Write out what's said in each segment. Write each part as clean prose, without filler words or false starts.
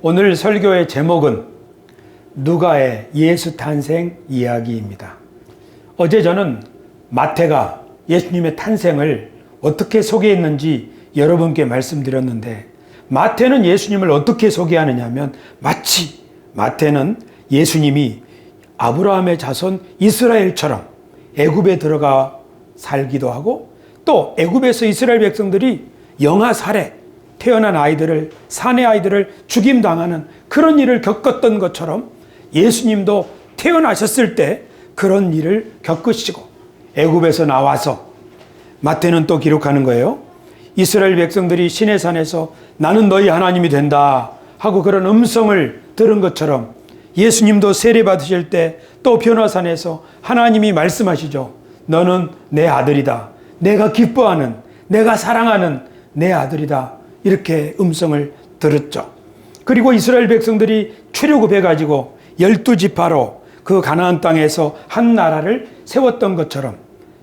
오늘 설교의 제목은 누가의 예수 탄생 이야기입니다. 어제 저는 마태가 예수님의 탄생을 어떻게 소개했는지 여러분께 말씀드렸는데, 마태는 예수님을 어떻게 소개하느냐 하면, 마치 마태는 예수님이 아브라함의 자손 이스라엘처럼 애굽에 들어가 살기도 하고, 또 애굽에서 이스라엘 백성들이 영아 살해, 태어난 아이들을, 사내 아이들을 죽임당하는 그런 일을 겪었던 것처럼 예수님도 태어나셨을 때 그런 일을 겪으시고 애굽에서 나와서, 마태는 또 기록하는 거예요. 이스라엘 백성들이 시내산에서 나는 너희 하나님이 된다 하고 그런 음성을 들은 것처럼 예수님도 세례 받으실 때 또 변화산에서 하나님이 말씀하시죠. 너는 내 아들이다. 내가 기뻐하는, 내가 사랑하는 내 아들이다. 이렇게 음성을 들었죠. 그리고 이스라엘 백성들이 출애굽해가지고 12지파로 그 가나안 땅에서 한 나라를 세웠던 것처럼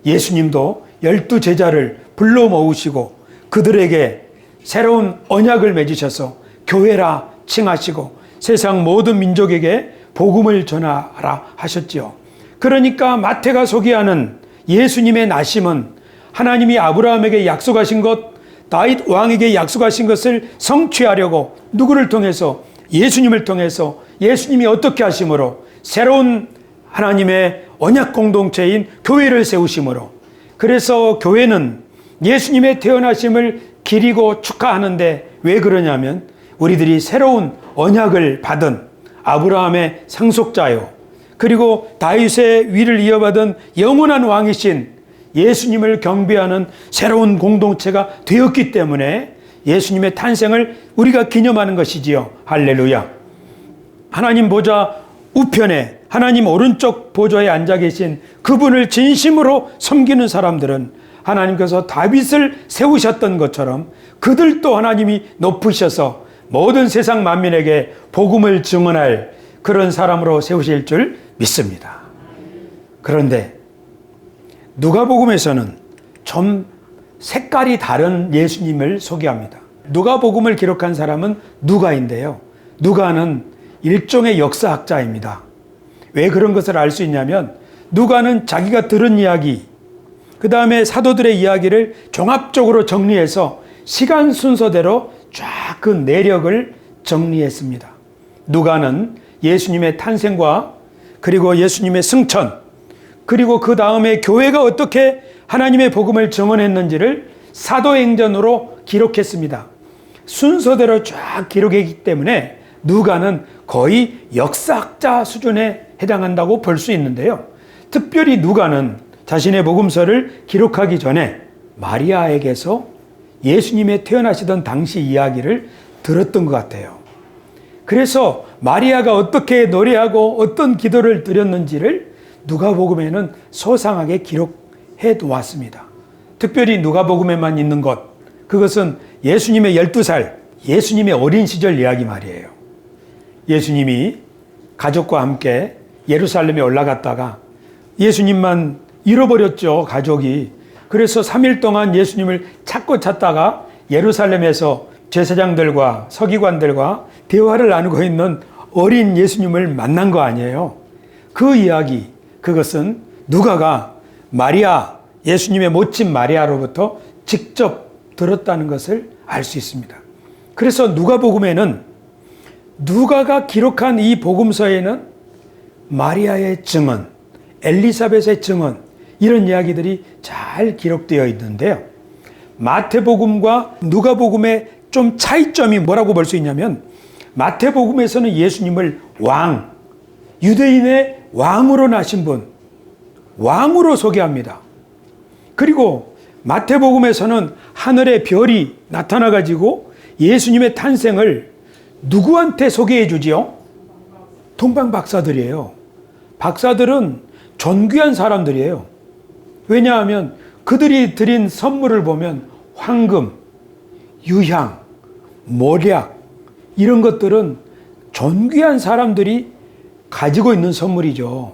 예수님도 12제자를 불러 모으시고 그들에게 새로운 언약을 맺으셔서 교회라 칭하시고 세상 모든 민족에게 복음을 전하라 하셨지요. 그러니까 마태가 소개하는 예수님의 나심은 하나님이 아브라함에게 약속하신 것, 다윗 왕에게 약속하신 것을 성취하려고 누구를 통해서? 예수님을 통해서 예수님이 어떻게 하심으로? 새로운 하나님의 언약 공동체인 교회를 세우심으로. 그래서 교회는 예수님의 태어나심을 기리고 축하하는데, 왜 그러냐면 우리들이 새로운 언약을 받은 아브라함의 상속자요, 그리고 다윗의 위를 이어받은 영원한 왕이신 예수님을 경배하는 새로운 공동체가 되었기 때문에 예수님의 탄생을 우리가 기념하는 것이지요. 할렐루야. 하나님 보좌 우편에, 하나님 오른쪽 보좌에 앉아 계신 그분을 진심으로 섬기는 사람들은 하나님께서 다윗을 세우셨던 것처럼 그들도 하나님이 높으셔서 모든 세상 만민에게 복음을 증언할 그런 사람으로 세우실 줄 믿습니다. 그런데 누가복음에서는 좀 색깔이 다른 예수님을 소개합니다. 누가복음을 기록한 사람은 누가인데요. 누가는 일종의 역사학자입니다. 왜 그런 것을 알 수 있냐면, 누가는 자기가 들은 이야기, 그 다음에 사도들의 이야기를 종합적으로 정리해서 시간 순서대로 쫙 그 내력을 정리했습니다. 누가는 예수님의 탄생과 그리고 예수님의 승천, 그리고 그 다음에 교회가 어떻게 하나님의 복음을 증언했는지를 사도행전으로 기록했습니다. 순서대로 쫙 기록했기 때문에 누가는 거의 역사학자 수준에 해당한다고 볼 수 있는데요. 특별히 누가는 자신의 복음서를 기록하기 전에 마리아에게서 예수님의 태어나시던 당시 이야기를 들었던 것 같아요. 그래서 마리아가 어떻게 노래하고 어떤 기도를 드렸는지를 누가복음에는 소상하게 기록해 놓았습니다. 특별히 누가복음에만 있는 것, 그것은 예수님의 12살, 예수님의 어린 시절 이야기 말이에요. 예수님이 가족과 함께 예루살렘에 올라갔다가 예수님만 잃어버렸죠, 가족이. 그래서 3일 동안 예수님을 찾다가 예루살렘에서 제사장들과 서기관들과 대화를 나누고 있는 어린 예수님을 만난 거 아니에요. 그 이야기, 그것은 누가가 마리아, 예수님의 모친 마리아로부터 직접 들었다는 것을 알 수 있습니다. 그래서 누가복음에는, 누가가 기록한 이 복음서에는 마리아의 증언, 엘리사벳의 증언, 이런 이야기들이 잘 기록되어 있는데요. 마태복음과 누가복음의 좀 차이점이 뭐라고 볼 수 있냐면, 마태복음에서는 예수님을 왕, 유대인의 왕으로 나신 분, 왕으로 소개합니다. 그리고 마태복음에서는 하늘의 별이 나타나가지고 예수님의 탄생을 누구한테 소개해 주지요? 동방박사들이에요. 박사들은 존귀한 사람들이에요. 왜냐하면 그들이 드린 선물을 보면 황금, 유향, 몰약, 이런 것들은 존귀한 사람들이 가지고 있는 선물이죠.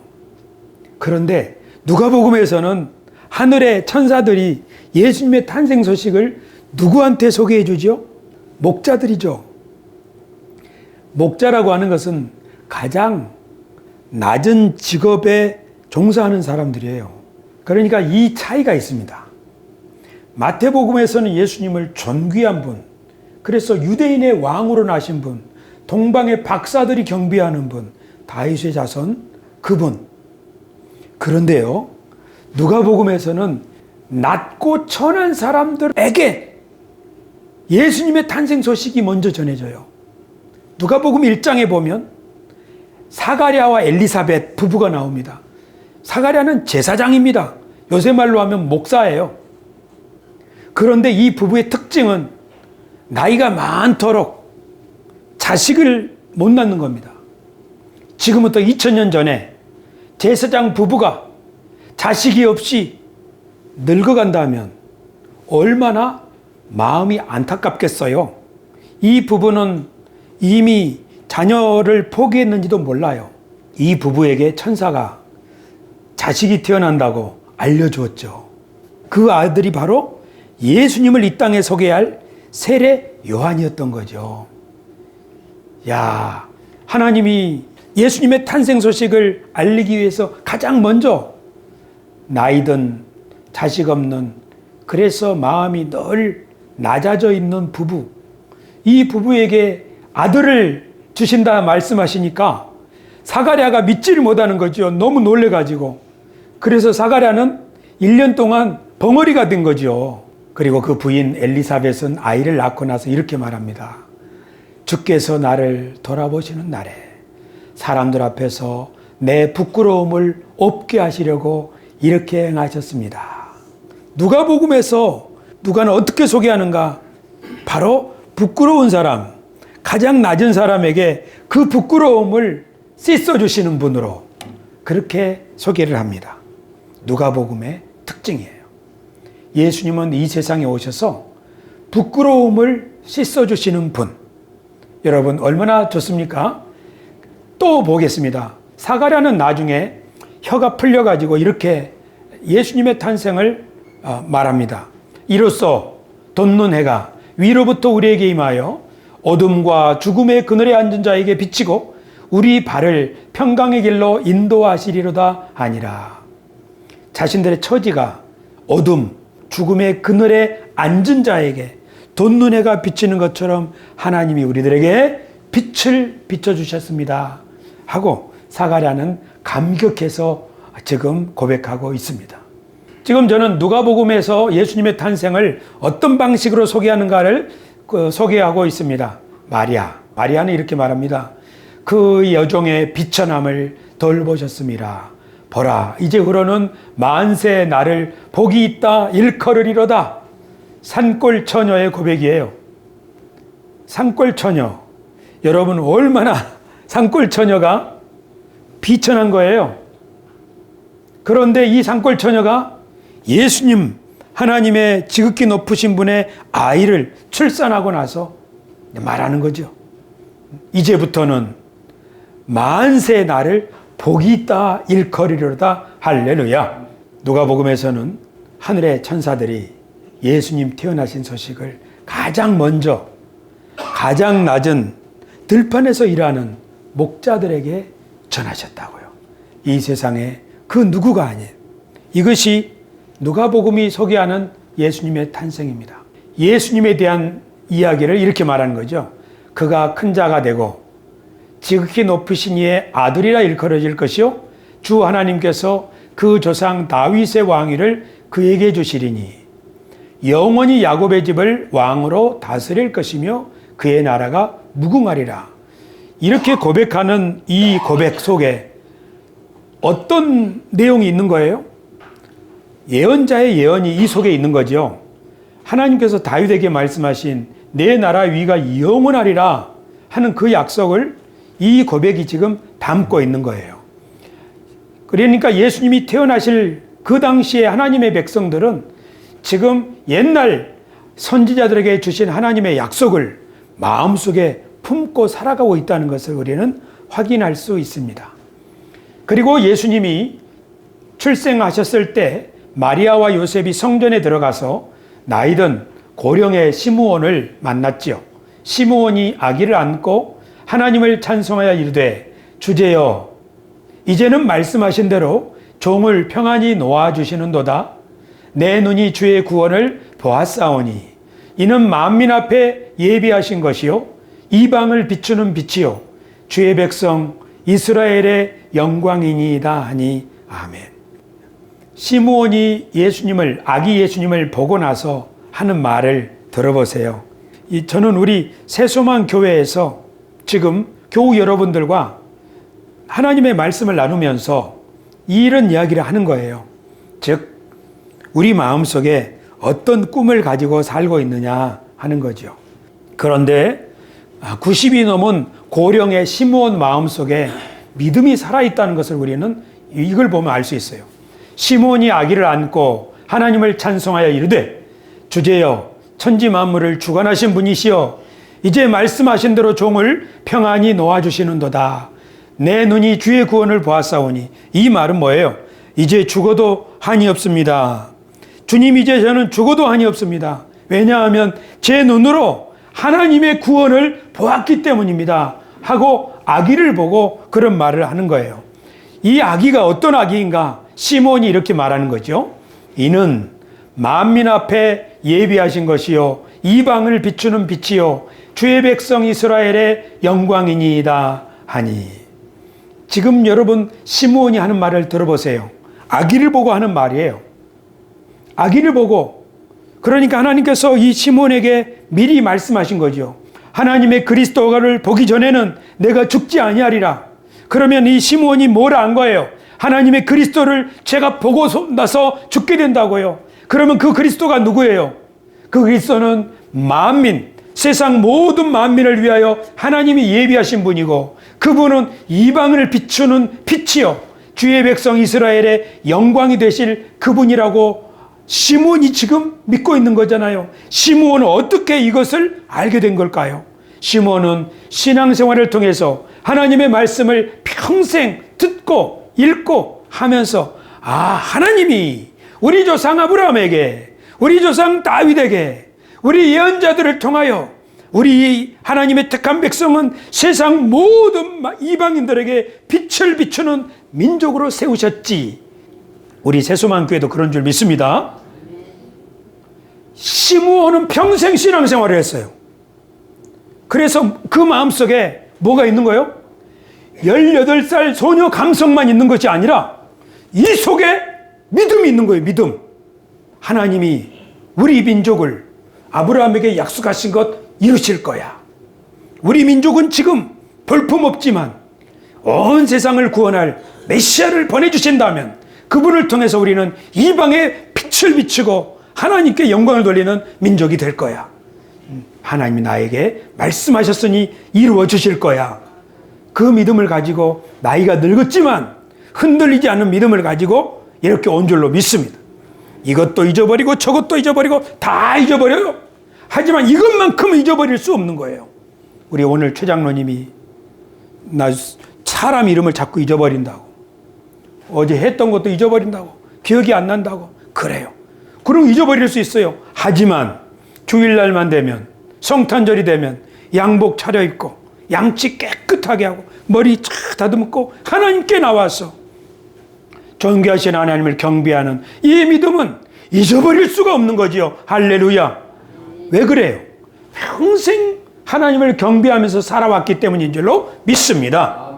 그런데 누가복음에서는 하늘의 천사들이 예수님의 탄생 소식을 누구한테 소개해 주죠? 목자들이죠. 목자라고 하는 것은 가장 낮은 직업에 종사하는 사람들이에요. 그러니까 이 차이가 있습니다. 마태복음에서는 예수님을 존귀한 분, 그래서 유대인의 왕으로 나신 분, 동방의 박사들이 경배하는 분, 다윗의 자손 그분. 그런데요, 누가복음에서는 낮고 천한 사람들에게 예수님의 탄생 소식이 먼저 전해져요. 누가복음 1장에 보면 사가랴와 엘리사벳 부부가 나옵니다. 사가랴는 제사장입니다. 요새 말로 하면 목사예요. 그런데 이 부부의 특징은 나이가 많도록 자식을 못 낳는 겁니다. 지금부터 2000년 전에 제사장 부부가 자식이 없이 늙어간다면 얼마나 마음이 안타깝겠어요. 이 부부는 이미 자녀를 포기했는지도 몰라요. 이 부부에게 천사가 자식이 태어난다고 알려주었죠. 그 아들이 바로 예수님을 이 땅에 소개할 세례 요한이었던 거죠. 야, 하나님이 예수님의 탄생 소식을 알리기 위해서 가장 먼저 나이든 자식 없는, 그래서 마음이 늘 낮아져 있는 부부, 이 부부에게 아들을 주신다 말씀하시니까 사가랴가 믿지를 못하는 거죠. 너무 놀래가지고. 그래서 사가랴는 1년 동안 벙어리가 된 거죠. 그리고 그 부인 엘리사벳은 아이를 낳고 나서 이렇게 말합니다. 주께서 나를 돌아보시는 날에 사람들 앞에서 내 부끄러움을 없게 하시려고 이렇게 행하셨습니다. 누가복음에서 누가는 어떻게 소개하는가? 바로 부끄러운 사람, 가장 낮은 사람에게 그 부끄러움을 씻어주시는 분으로 그렇게 소개를 합니다. 누가복음의 특징이에요. 예수님은 이 세상에 오셔서 부끄러움을 씻어주시는 분. 여러분 얼마나 좋습니까? 또 보겠습니다. 사가랴는 나중에 혀가 풀려가지고 이렇게 예수님의 탄생을 말합니다. 이로써 돋는 해가 위로부터 우리에게 임하여 어둠과 죽음의 그늘에 앉은 자에게 비치고 우리 발을 평강의 길로 인도하시리로다 하니라. 자신들의 처지가 어둠, 죽음의 그늘에 앉은 자에게 돋는 해가 비치는 것처럼 하나님이 우리들에게 빛을 비춰주셨습니다 하고 사가랴는 감격해서 지금 고백하고 있습니다. 지금 저는 누가복음에서 예수님의 탄생을 어떤 방식으로 소개하는가를 소개하고 있습니다. 마리아는 이렇게 말합니다. 그 여종의 비천함을 돌보셨습니다. 보라, 이제 후로는 만세 나를 복이 있다 일컬으리로다. 산골 처녀의 고백이에요. 산골 처녀. 여러분 얼마나 산골 처녀가 비천한 거예요. 그런데 이 산골 처녀가 예수님, 하나님의 지극히 높으신 분의 아이를 출산하고 나서 말하는 거죠. 이제부터는 만세 나를 복이 있다 일컬으리로다 할렐루야. 누가복음에서는 하늘의 천사들이 예수님 태어나신 소식을 가장 먼저 가장 낮은 들판에서 일하는 목자들에게 전하셨다고요. 이 세상에 그 누구가 아니에요. 이것이 누가복음이 소개하는 예수님의 탄생입니다. 예수님에 대한 이야기를 이렇게 말하는 거죠. 그가 큰 자가 되고 지극히 높으신 이의 아들이라 일컬어질 것이요 주 하나님께서 그 조상 다윗의 왕위를 그에게 주시리니 영원히 야곱의 집을 왕으로 다스릴 것이며 그의 나라가 무궁하리라. 이렇게 고백하는 이 고백 속에 어떤 내용이 있는 거예요? 예언자의 예언이 이 속에 있는 거죠. 하나님께서 다윗에게 말씀하신 내 나라 위가 영원하리라 하는 그 약속을 이 고백이 지금 담고 있는 거예요. 그러니까 예수님이 태어나실 그 당시에 하나님의 백성들은 지금 옛날 선지자들에게 주신 하나님의 약속을 마음속에 품고 살아가고 있다는 것을 우리는 확인할 수 있습니다. 그리고 예수님이 출생하셨을 때 마리아와 요셉이 성전에 들어가서 나이든 고령의 시므온을 만났지요. 시므온이 아기를 안고 하나님을 찬송하여 이르되 주제여 이제는 말씀하신 대로 종을 평안히 놓아주시는도다. 내 눈이 주의 구원을 보았사오니 이는 만민 앞에 예비하신 것이요 이방을 비추는 빛이요 주의 백성 이스라엘의 영광이니이다 하니 아멘. 시므온이 아기 예수님을 보고 나서 하는 말을 들어보세요. 저는 우리 새소망 교회에서 지금 교우 여러분들과 하나님의 말씀을 나누면서 이런 이야기를 하는 거예요. 즉 우리 마음속에 어떤 꿈을 가지고 살고 있느냐 하는 거죠. 그런데 90이 넘은 고령의 시므온 마음속에 믿음이 살아있다는 것을 우리는 이걸 보면 알 수 있어요. 시므온이 아기를 안고 하나님을 찬송하여 이르되 주제여 천지 만물을 주관하신 분이시여 이제 말씀하신 대로 종을 평안히 놓아주시는도다. 내 눈이 주의 구원을 보았사오니 이 말은 뭐예요? 이제 죽어도 한이 없습니다. 주님 이제 저는 죽어도 한이 없습니다. 왜냐하면 제 눈으로 하나님의 구원을 보았기 때문입니다. 하고 아기를 보고 그런 말을 하는 거예요. 이 아기가 어떤 아기인가? 시몬이 이렇게 말하는 거죠. 이는 만민 앞에 예비하신 것이요 이방을 비추는 빛이요 주의 백성 이스라엘의 영광이니이다 하니. 지금 여러분 시므온이 하는 말을 들어보세요. 아기를 보고 하는 말이에요. 아기를 보고. 그러니까 하나님께서 이 시므온에게 미리 말씀하신 거죠. 하나님의 그리스도를 보기 전에는 내가 죽지 아니하리라. 그러면 이 시므온이 뭘 안 거예요? 하나님의 그리스도를 제가 보고 나서 죽게 된다고요. 그러면 그 그리스도가 누구예요? 그 그리스도는 만민, 세상 모든 만민을 위하여 하나님이 예비하신 분이고 그분은 이방을 비추는 빛이요 주의 백성 이스라엘의 영광이 되실 그분이라고 시므온이 지금 믿고 있는 거잖아요. 시므온은 어떻게 이것을 알게 된 걸까요? 시므온은 신앙생활을 통해서 하나님의 말씀을 평생 듣고 읽고 하면서 하나님이 우리 조상 아브라함에게 우리 조상 다윗에게 우리 예언자들을 통하여 우리 하나님의 택한 백성은 세상 모든 이방인들에게 빛을 비추는 민족으로 세우셨지. 우리 새소망교회도 그런 줄 믿습니다. 시므온은 평생 신앙생활을 했어요. 그래서 그 마음속에 뭐가 있는 거예요? 18살 소녀 감성만 있는 것이 아니라 이 속에 믿음이 있는 거예요. 믿음. 하나님이 우리 민족을 아브라함에게 약속하신 것 이루실 거야. 우리 민족은 지금 볼품없지만 온 세상을 구원할 메시아를 보내주신다면 그분을 통해서 우리는 이방에 빛을 비추고 하나님께 영광을 돌리는 민족이 될 거야. 하나님이 나에게 말씀하셨으니 이루어 주실 거야. 그 믿음을 가지고 나이가 늙었지만 흔들리지 않는 믿음을 가지고 이렇게 온 줄로 믿습니다. 이것도 잊어버리고 저것도 잊어버리고 다 잊어버려요. 하지만 이것만큼은 잊어버릴 수 없는 거예요. 우리 오늘 최 장로님이 나 사람 이름을 자꾸 잊어버린다고, 어제 했던 것도 잊어버린다고, 기억이 안 난다고 그래요. 그럼 잊어버릴 수 있어요. 하지만 주일날만 되면, 성탄절이 되면 양복 차려입고 양치 깨끗하게 하고 머리 쫙 다듬고 하나님께 나와서 존귀하신 하나님을 경배하는 이 믿음은 잊어버릴 수가 없는 거지요. 할렐루야. 왜 그래요? 평생 하나님을 경배하면서 살아왔기 때문인 줄로 믿습니다.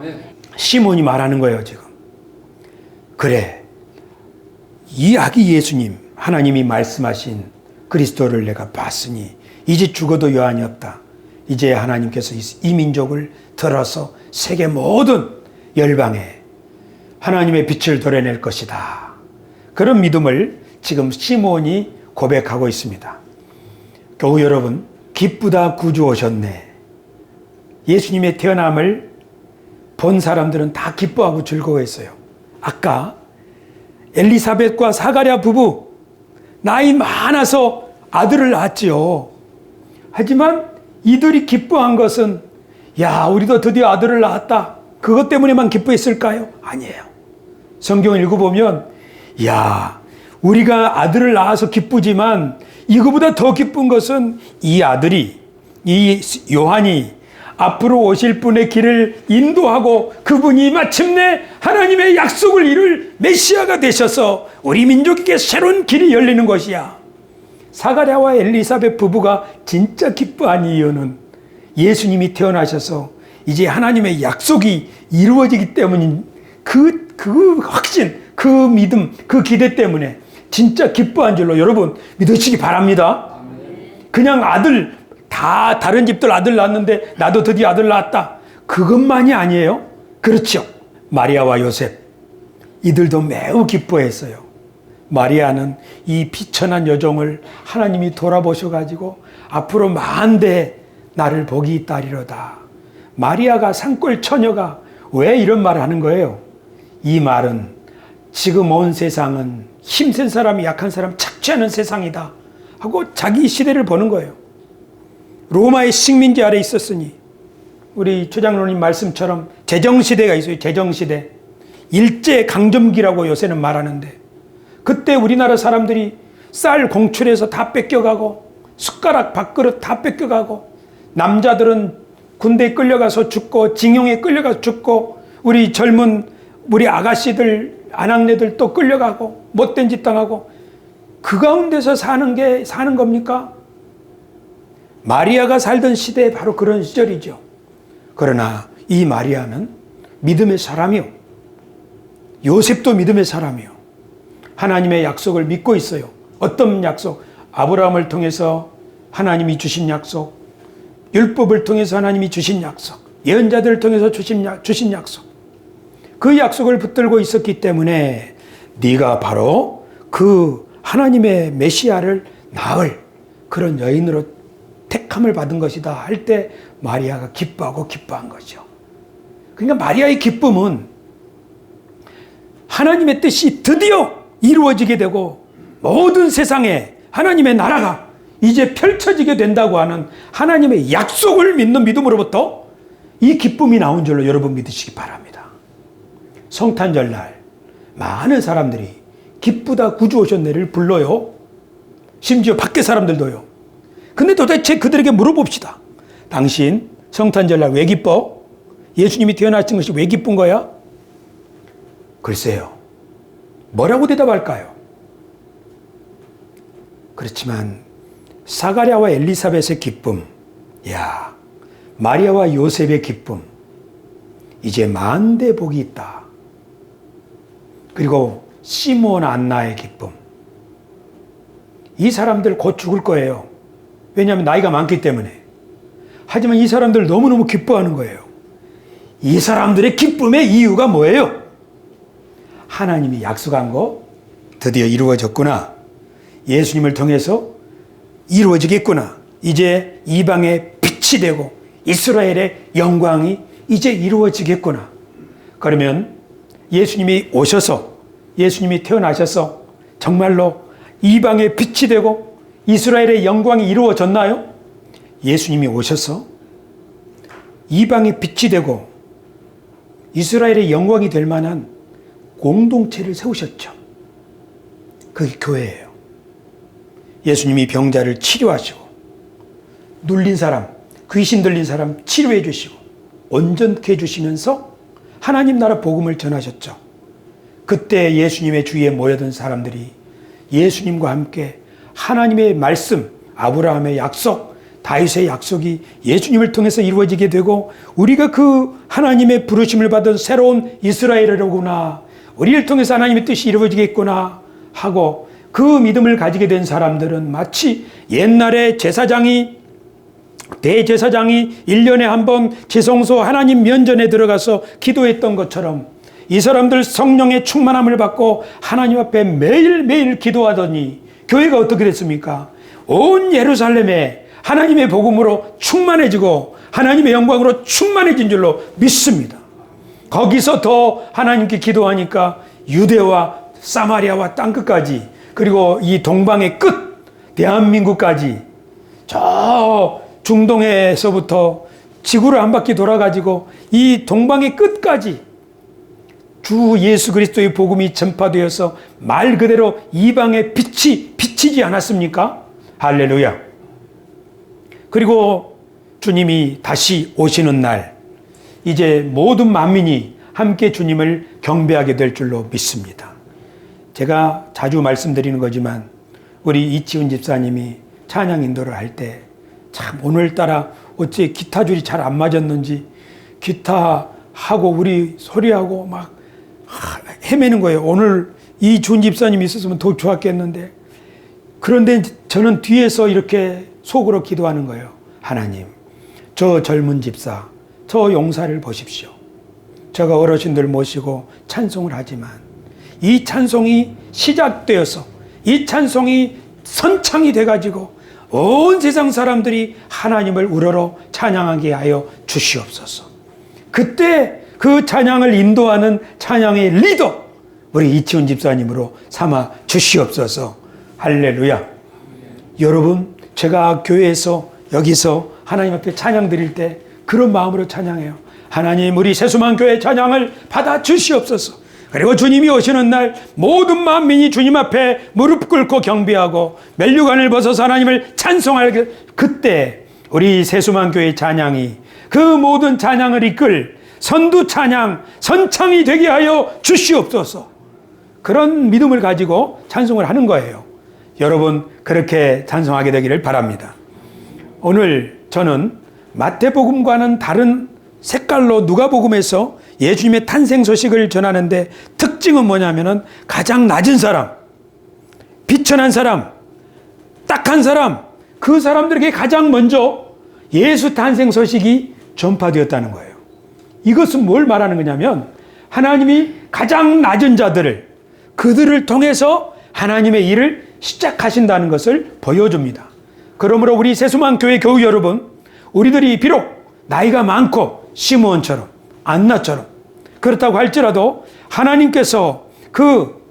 시몬이 말하는 거예요 지금. 그래, 이 아기 예수님, 하나님이 말씀하신 그리스도를 내가 봤으니 이제 죽어도 여한이 없다. 이제 하나님께서 이 민족을 들어서 세계 모든 열방에 하나님의 빛을 도려낼 것이다. 그런 믿음을 지금 시몬이 고백하고 있습니다. 교우 여러분, 기쁘다 구주 오셨네. 예수님의 태어남을 본 사람들은 다 기뻐하고 즐거워했어요. 아까 엘리사벳과 사가랴 부부 나이 많아서 아들을 낳았지요. 하지만 이들이 기뻐한 것은 야, 우리도 드디어 아들을 낳았다. 그것 때문에만 기뻐했을까요? 아니에요. 성경을 읽어보면 야, 우리가 아들을 낳아서 기쁘지만 이거보다 더 기쁜 것은 이 아들이, 이 요한이 앞으로 오실 분의 길을 인도하고 그분이 마침내 하나님의 약속을 이룰 메시아가 되셔서 우리 민족에게 새로운 길이 열리는 것이야. 사가랴와 엘리사벳 부부가 진짜 기뻐한 이유는 예수님이 태어나셔서 이제 하나님의 약속이 이루어지기 때문인 그 확신, 그 믿음, 그 기대 때문에 진짜 기뻐한 줄로 여러분 믿으시기 바랍니다. 그냥 아들, 다른 집들 아들 낳았는데 나도 드디어 아들 낳았다. 그것만이 아니에요. 그렇죠. 마리아와 요셉, 이들도 매우 기뻐했어요. 마리아는 이 비천한 여종을 하나님이 돌아보셔가지고 앞으로 만대 나를 복이 있다리로다. 마리아가 산골 처녀가 왜 이런 말을 하는 거예요? 이 말은 지금 온 세상은 힘센 사람이 약한 사람 착취하는 세상이다 하고 자기 시대를 보는 거예요. 로마의 식민지 아래 있었으니 우리 최장로님 말씀처럼 제정시대가 있어요. 제정시대. 일제강점기라고 요새는 말하는데 그때 우리나라 사람들이 쌀 공출해서 다 뺏겨가고 숟가락 밥그릇 다 뺏겨가고 남자들은 군대에 끌려가서 죽고 징용에 끌려가서 죽고 우리 아가씨들 아낙네들 또 끌려가고 못된 짓 당하고 그 가운데서 사는 겁니까? 마리아가 살던 시대에 바로 그런 시절이죠. 그러나 이 마리아는 믿음의 사람이요. 요셉도 믿음의 사람이요. 하나님의 약속을 믿고 있어요. 어떤 약속? 아브라함을 통해서 하나님이 주신 약속, 율법을 통해서 하나님이 주신 약속, 예언자들을 통해서 주신 약속. 그 약속을 붙들고 있었기 때문에 네가 바로 그 하나님의 메시아를 낳을 그런 여인으로 택함을 받은 것이다 할 때 마리아가 기뻐한 거죠. 그러니까 마리아의 기쁨은 하나님의 뜻이 드디어 이루어지게 되고 모든 세상에 하나님의 나라가 이제 펼쳐지게 된다고 하는 하나님의 약속을 믿는 믿음으로부터 이 기쁨이 나온 줄로 여러분 믿으시기 바랍니다. 성탄절날 많은 사람들이 기쁘다 구주 오셨네를 불러요. 심지어 밖에 사람들도요. 근데 도대체 그들에게 물어봅시다. 당신 성탄절날 왜 기뻐? 예수님이 태어나신 것이 왜 기쁜 거야? 글쎄요. 뭐라고 대답할까요? 그렇지만 사가랴와 엘리사벳의 기쁨, 마리아와 요셉의 기쁨, 이제 만대 복이 있다. 그리고 시므온 안나의 기쁨. 이 사람들 곧 죽을 거예요. 왜냐하면 나이가 많기 때문에. 하지만 이 사람들 너무너무 기뻐하는 거예요. 이 사람들의 기쁨의 이유가 뭐예요? 하나님이 약속한 거 드디어 이루어졌구나. 예수님을 통해서 이루어지겠구나. 이제 이방의 빛이 되고 이스라엘의 영광이 이제 이루어지겠구나. 그러면 예수님이 오셔서 예수님이 태어나셔서 정말로 이방의 빛이 되고 이스라엘의 영광이 이루어졌나요? 예수님이 오셔서 이방의 빛이 되고 이스라엘의 영광이 될 만한 공동체를 세우셨죠. 그게 교회예요. 예수님이 병자를 치료하시고 눌린 사람, 귀신 들린 사람 치료해 주시고 온전케 해주시면서 하나님 나라 복음을 전하셨죠. 그때 예수님의 주위에 모여든 사람들이 예수님과 함께 하나님의 말씀, 아브라함의 약속, 다윗의 약속이 예수님을 통해서 이루어지게 되고 우리가 그 하나님의 부르심을 받은 새로운 이스라엘이로구나. 우리를 통해서 하나님의 뜻이 이루어지겠구나 하고 그 믿음을 가지게 된 사람들은 마치 옛날에 대제사장이 1년에 한 번 지성소 하나님 면전에 들어가서 기도했던 것처럼 이 사람들 성령의 충만함을 받고 하나님 앞에 매일매일 기도하더니 교회가 어떻게 됐습니까? 온 예루살렘에 하나님의 복음으로 충만해지고 하나님의 영광으로 충만해진 줄로 믿습니다. 거기서 더 하나님께 기도하니까 유대와 사마리아와 땅끝까지 그리고 이 동방의 끝 대한민국까지 저 중동에서부터 지구를 한 바퀴 돌아가지고 이 동방의 끝까지 주 예수 그리스도의 복음이 전파되어서 말 그대로 이방의 빛이 비치지 않았습니까? 할렐루야. 그리고 주님이 다시 오시는 날, 이제 모든 만민이 함께 주님을 경배하게 될 줄로 믿습니다. 제가 자주 말씀드리는 거지만 우리 이치훈 집사님이 찬양 인도를 할 때 참 오늘따라 어째 기타 줄이 잘 안 맞았는지 기타하고 우리 소리하고 막 헤매는 거예요. 오늘 이준 집사님이 있었으면 더 좋았겠는데, 그런데 저는 뒤에서 이렇게 속으로 기도하는 거예요. 하나님, 저 젊은 집사, 저 용사를 보십시오. 제가 어르신들 모시고 찬송을 하지만 이 찬송이 시작되어서 이 찬송이 선창이 돼가지고 온 세상 사람들이 하나님을 우러러 찬양하게 하여 주시옵소서. 그때 그 찬양을 인도하는 찬양의 리더, 우리 이치훈 집사님으로 삼아 주시옵소서. 할렐루야. 여러분, 제가 교회에서 여기서 하나님 앞에 찬양 드릴 때 그런 마음으로 찬양해요. 하나님, 우리 세수만교회 찬양을 받아 주시옵소서. 그리고 주님이 오시는 날 모든 만민이 주님 앞에 무릎 꿇고 경배하고 면류관을 벗어서 하나님을 찬송할 그때 우리 세수만교회 찬양이 그 모든 찬양을 이끌 선두 찬양, 선창이 되게 하여 주시옵소서. 그런 믿음을 가지고 찬송을 하는 거예요. 여러분, 그렇게 찬송하게 되기를 바랍니다. 오늘 저는 마태복음과는 다른 색깔로 누가복음에서 예수님의 탄생 소식을 전하는데 특징은 뭐냐면은 가장 낮은 사람, 비천한 사람, 딱한 사람, 그 사람들에게 가장 먼저 예수 탄생 소식이 전파되었다는 거예요. 이것은 뭘 말하는 거냐면 하나님이 가장 낮은 자들을, 그들을 통해서 하나님의 일을 시작하신다는 것을 보여줍니다. 그러므로 우리 세수만교회 교우 여러분, 우리들이 비록 나이가 많고 시므온처럼 안나처럼 그렇다고 할지라도 하나님께서 그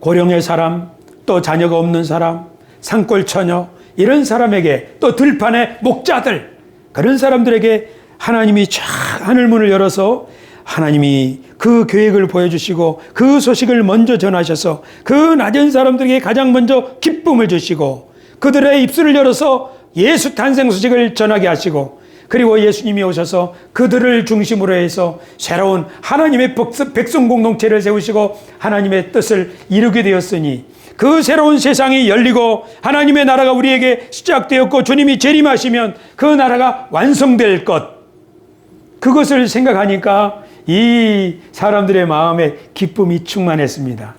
고령의 사람, 또 자녀가 없는 사람, 산골처녀, 이런 사람에게, 또 들판의 목자들, 그런 사람들에게 하나님이 쫙 하늘문을 열어서 하나님이 그 계획을 보여주시고 그 소식을 먼저 전하셔서 그 낮은 사람들에게 가장 먼저 기쁨을 주시고 그들의 입술을 열어서 예수 탄생 소식을 전하게 하시고, 그리고 예수님이 오셔서 그들을 중심으로 해서 새로운 하나님의 백성 공동체를 세우시고 하나님의 뜻을 이루게 되었으니 그 새로운 세상이 열리고 하나님의 나라가 우리에게 시작되었고 주님이 재림하시면 그 나라가 완성될 것, 그것을 생각하니까 이 사람들의 마음에 기쁨이 충만했습니다.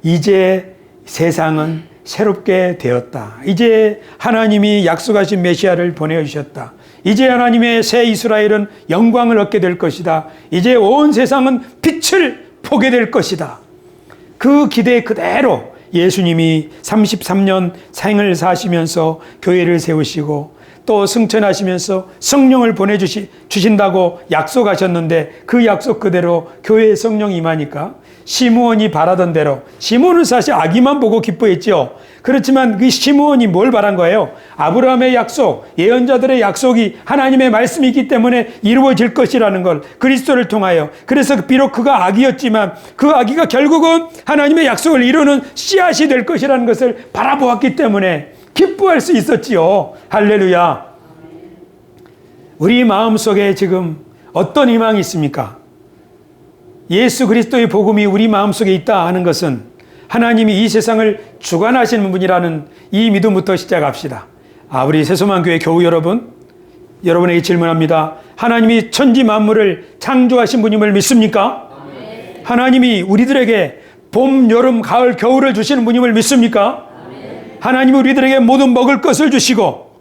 이제 세상은 새롭게 되었다. 이제 하나님이 약속하신 메시아를 보내주셨다. 이제 하나님의 새 이스라엘은 영광을 얻게 될 것이다. 이제 온 세상은 빛을 보게 될 것이다. 그 기대 그대로 예수님이 33년 생을 사시면서 교회를 세우시고 또 승천하시면서 성령을 보내주신다고 약속하셨는데 그 약속 그대로 교회에 성령이 임하니까 시므온이 바라던 대로, 시므온은 사실 아기만 보고 기뻐했죠. 그렇지만 그 시므온이 뭘 바란 거예요? 아브라함의 약속, 예언자들의 약속이 하나님의 말씀이 있기 때문에 이루어질 것이라는 걸 그리스도를 통하여, 그래서 비록 그가 아기였지만 그 아기가 결국은 하나님의 약속을 이루는 씨앗이 될 것이라는 것을 바라보았기 때문에 기뻐할 수 있었지요. 할렐루야. 우리 마음속에 지금 어떤 희망이 있습니까? 예수 그리스도의 복음이 우리 마음속에 있다 하는 것은 하나님이 이 세상을 주관하시는 분이라는 이 믿음부터 시작합시다. 우리 세수만교회 교우 여러분, 여러분에게 질문합니다. 하나님이 천지 만물을 창조하신 분임을 믿습니까? 아멘. 하나님이 우리들에게 봄, 여름, 가을, 겨울을 주시는 분임을 믿습니까? 아멘. 하나님이 우리들에게 모든 먹을 것을 주시고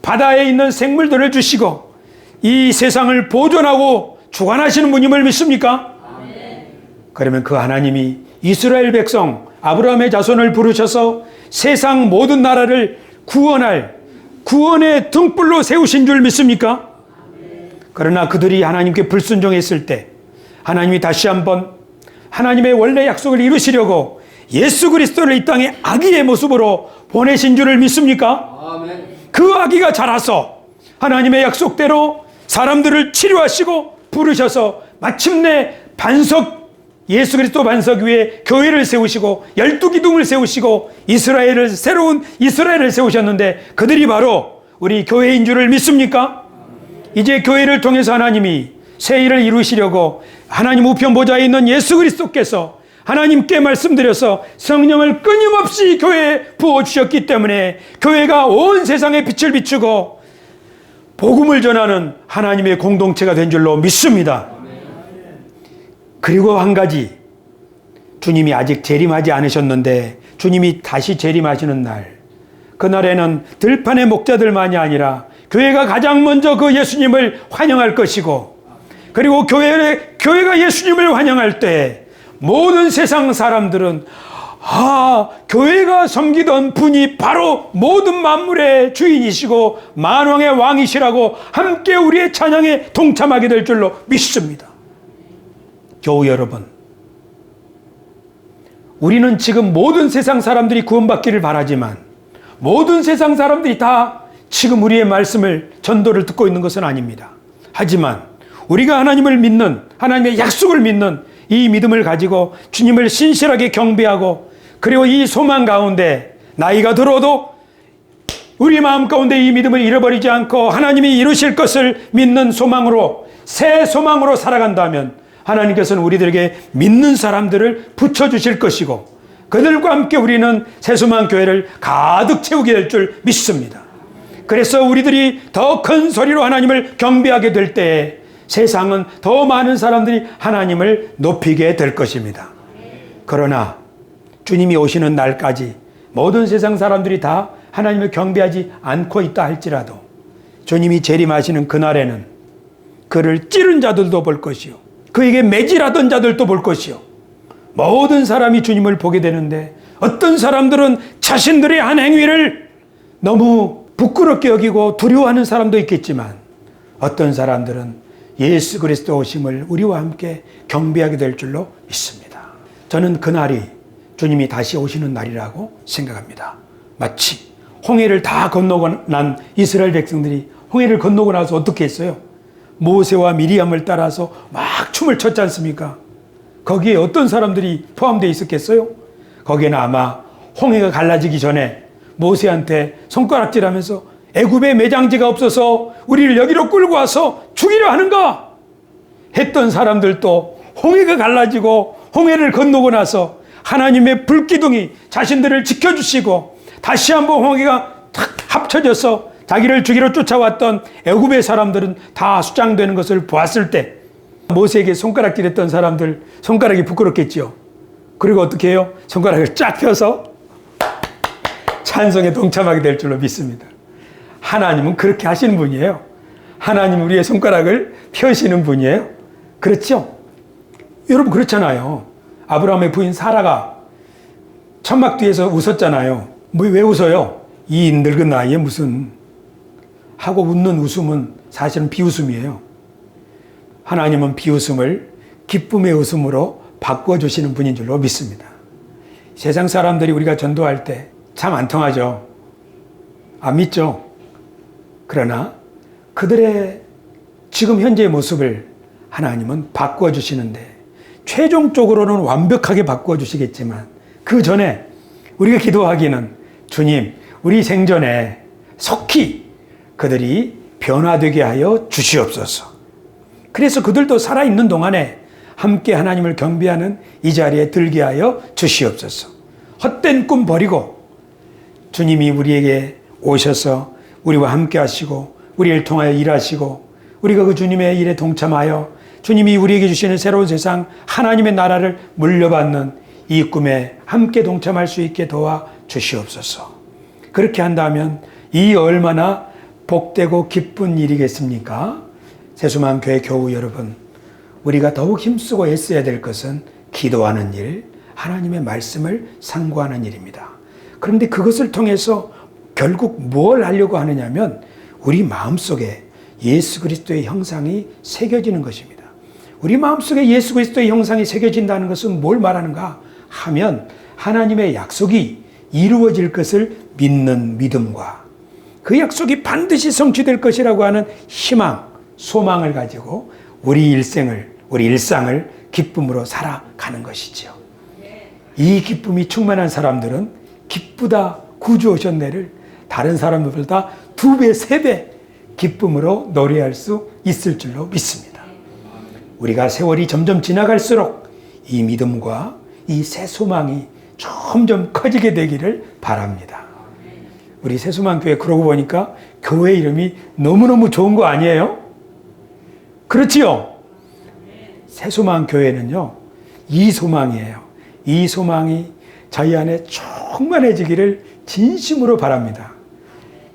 바다에 있는 생물들을 주시고 이 세상을 보존하고 주관하시는 분임을 믿습니까? 아멘. 그러면 그 하나님이 이스라엘 백성 아브라함의 자손을 부르셔서 세상 모든 나라를 구원할 구원의 등불로 세우신 줄 믿습니까? 아멘. 그러나 그들이 하나님께 불순종했을 때 하나님이 다시 한번 하나님의 원래 약속을 이루시려고 예수 그리스도를 이 땅에 아기의 모습으로 보내신 줄을 믿습니까? 아멘. 그 아기가 자라서 하나님의 약속대로 사람들을 치료하시고 부르셔서 마침내 예수 그리스도 반석 위에 교회를 세우시고 12기둥을 세우시고 새로운 이스라엘을 세우셨는데 그들이 바로 우리 교회인 줄을 믿습니까? 이제 교회를 통해서 하나님이 새 일을 이루시려고 하나님 우편 보좌에 있는 예수 그리스도께서 하나님께 말씀드려서 성령을 끊임없이 교회에 부어주셨기 때문에 교회가 온 세상에 빛을 비추고 복음을 전하는 하나님의 공동체가 된 줄로 믿습니다. 그리고 한 가지, 주님이 아직 재림하지 않으셨는데 주님이 다시 재림하시는 날, 그날에는 들판의 목자들만이 아니라 교회가 가장 먼저 그 예수님을 환영할 것이고, 그리고 교회가 예수님을 환영할 때 모든 세상 사람들은 교회가 섬기던 분이 바로 모든 만물의 주인이시고 만왕의 왕이시라고 함께 우리의 찬양에 동참하게 될 줄로 믿습니다. 교우 여러분, 우리는 지금 모든 세상 사람들이 구원받기를 바라지만 모든 세상 사람들이 다 지금 우리의 말씀을, 전도를 듣고 있는 것은 아닙니다. 하지만 우리가 하나님을 믿는, 하나님의 약속을 믿는 이 믿음을 가지고 주님을 신실하게 경배하고, 그리고 이 소망 가운데 나이가 들어도 우리 마음 가운데 이 믿음을 잃어버리지 않고 하나님이 이루실 것을 믿는 소망으로, 새 소망으로 살아간다면 하나님께서는 우리들에게 믿는 사람들을 붙여주실 것이고 그들과 함께 우리는 새소망 교회를 가득 채우게 될 줄 믿습니다. 그래서 우리들이 더 큰 소리로 하나님을 경배하게 될 때에 세상은 더 많은 사람들이 하나님을 높이게 될 것입니다. 그러나 주님이 오시는 날까지 모든 세상 사람들이 다 하나님을 경배하지 않고 있다 할지라도 주님이 재림하시는 그날에는 그를 찌른 자들도 볼 것이요, 그에게 매질하던 자들도 볼 것이요, 모든 사람이 주님을 보게 되는데 어떤 사람들은 자신들의 한 행위를 너무 부끄럽게 여기고 두려워하는 사람도 있겠지만 어떤 사람들은 예수 그리스도 오심을 우리와 함께 경배하게 될 줄로 믿습니다. 저는 그날이 주님이 다시 오시는 날이라고 생각합니다. 마치 홍해를 다 건너고 난 이스라엘 백성들이 홍해를 건너고 나서 어떻게 했어요? 모세와 미리암을 따라서 막 춤을 췄지 않습니까? 거기에 어떤 사람들이 포함되어 있었겠어요? 거기에는 아마 홍해가 갈라지기 전에 모세한테 손가락질하면서 애굽에 매장지가 없어서 우리를 여기로 끌고 와서 죽이려 하는가? 했던 사람들도 홍해가 갈라지고 홍해를 건너고 나서 하나님의 불기둥이 자신들을 지켜주시고 다시 한번 홍해가 탁 합쳐져서 자기를 죽이러 쫓아왔던 애굽의 사람들은 다 수장되는 것을 보았을 때 모세에게 손가락질했던 사람들 손가락이 부끄럽겠죠. 그리고 어떻게 해요? 손가락을 쫙 펴서 찬송에 동참하게 될 줄로 믿습니다. 하나님은 그렇게 하시는 분이에요. 하나님 우리의 손가락을 펴시는 분이에요. 그렇죠? 여러분 그렇잖아요. 아브라함의 부인 사라가 천막 뒤에서 웃었잖아요. 왜 웃어요? 이 늙은 나이에 무슨 하고 웃는 웃음은 사실은 비웃음이에요. 하나님은 비웃음을 기쁨의 웃음으로 바꿔주시는 분인 줄로 믿습니다. 세상 사람들이 우리가 전도할 때 참 안 통하죠. 안 믿죠. 그러나 그들의 지금 현재의 모습을 하나님은 바꿔주시는데 최종적으로는 완벽하게 바꿔주시겠지만 그 전에 우리가 기도하기는 주님, 우리 생전에 속히 그들이 변화되게 하여 주시옵소서. 그래서 그들도 살아있는 동안에 함께 하나님을 경배하는 이 자리에 들게 하여 주시옵소서. 헛된 꿈 버리고 주님이 우리에게 오셔서 우리와 함께 하시고 우리를 통하여 일하시고 우리가 그 주님의 일에 동참하여 주님이 우리에게 주시는 새로운 세상 하나님의 나라를 물려받는 이 꿈에 함께 동참할 수 있게 도와 주시옵소서. 그렇게 한다면 이 얼마나 복되고 기쁜 일이겠습니까? 새소망 교회 교우 여러분, 우리가 더욱 힘쓰고 애써야 될 것은 기도하는 일, 하나님의 말씀을 상고하는 일입니다. 그런데 그것을 통해서 결국 뭘 하려고 하느냐면 우리 마음속에 예수 그리스도의 형상이 새겨지는 것입니다. 우리 마음속에 예수 그리스도의 형상이 새겨진다는 것은 뭘 말하는가 하면 하나님의 약속이 이루어질 것을 믿는 믿음과 그 약속이 반드시 성취될 것이라고 하는 희망, 소망을 가지고 우리 일상을 기쁨으로 살아가는 것이지요. 이 기쁨이 충만한 사람들은 기쁘다 구주 오셨네를 다른 사람들보다 2배, 3배 기쁨으로 노래할 수 있을 줄로 믿습니다. 우리가 세월이 점점 지나갈수록 이 믿음과 이 새 소망이 점점 커지게 되기를 바랍니다. 우리 새소망교회 그러고 보니까 교회 이름이 너무너무 좋은 거 아니에요? 그렇지요? 새소망교회는요, 이 소망이에요. 이 소망이 저희 안에 충만해지기를 진심으로 바랍니다.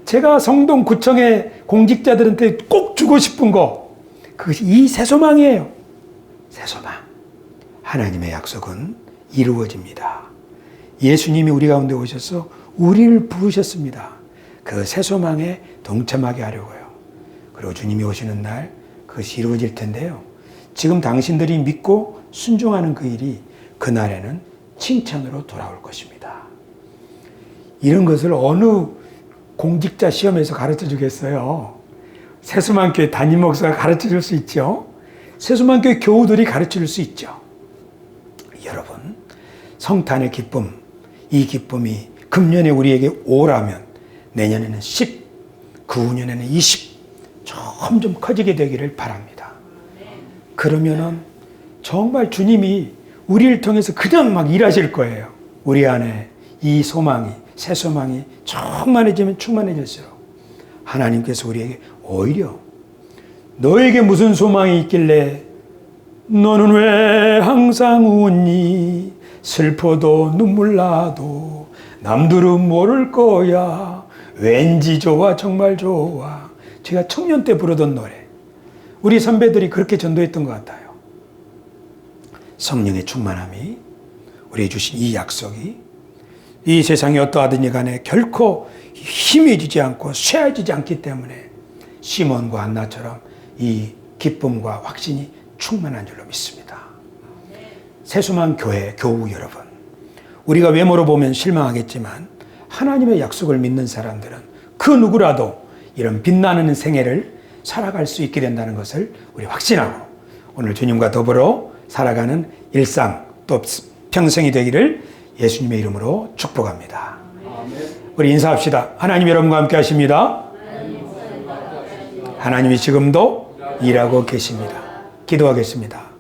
제가 성동구청의 공직자들한테 꼭 주고 싶은 거, 그것이 이 새소망이에요. 새소망. 하나님의 약속은 이루어집니다. 예수님이 우리 가운데 오셔서 우리를 부르셨습니다. 그 새소망에 동참하게 하려고요. 그리고 주님이 오시는 날 그것이 이루어질 텐데요. 지금 당신들이 믿고 순종하는 그 일이 그날에는 칭찬으로 돌아올 것입니다. 이런 것을 어느 공직자 시험에서 가르쳐 주겠어요? 새소망교회 담임 목사가 가르쳐 줄 수 있죠. 새소망교회 교우들이 가르쳐 줄 수 있죠. 여러분, 성탄의 기쁨, 이 기쁨이 금년에 우리에게 오라면 내년에는 10, 그 후년에는 20 점점 커지게 되기를 바랍니다. 그러면은 정말 주님이 우리를 통해서 그냥 막 일하실 거예요. 우리 안에 이 소망이, 새 소망이 충만해지면 충만해질수록 하나님께서 우리에게 오히려 너에게 무슨 소망이 있길래 너는 왜 항상 웃니? 슬퍼도 눈물 나도 남들은 모를 거야. 왠지 좋아, 정말 좋아. 제가 청년 때 부르던 노래. 우리 선배들이 그렇게 전도했던 것 같아요. 성령의 충만함이 우리에게 주신 이 약속이 이 세상이 어떠하든지 간에 결코 힘이 지지 않고 쇠해지지 않기 때문에 시몬과 한나처럼 이 기쁨과 확신이 충만한 줄로 믿습니다. 새소망 교회 교우 여러분, 우리가 외모로 보면 실망하겠지만 하나님의 약속을 믿는 사람들은 그 누구라도 이런 빛나는 생애를 살아갈 수 있게 된다는 것을 우리 확신하고 오늘 주님과 더불어 살아가는 일상 또 평생이 되기를 예수님의 이름으로 축복합니다. 우리 인사합시다. 하나님 여러분과 함께 하십니다. 하나님이 지금도 일하고 계십니다. 기도하겠습니다.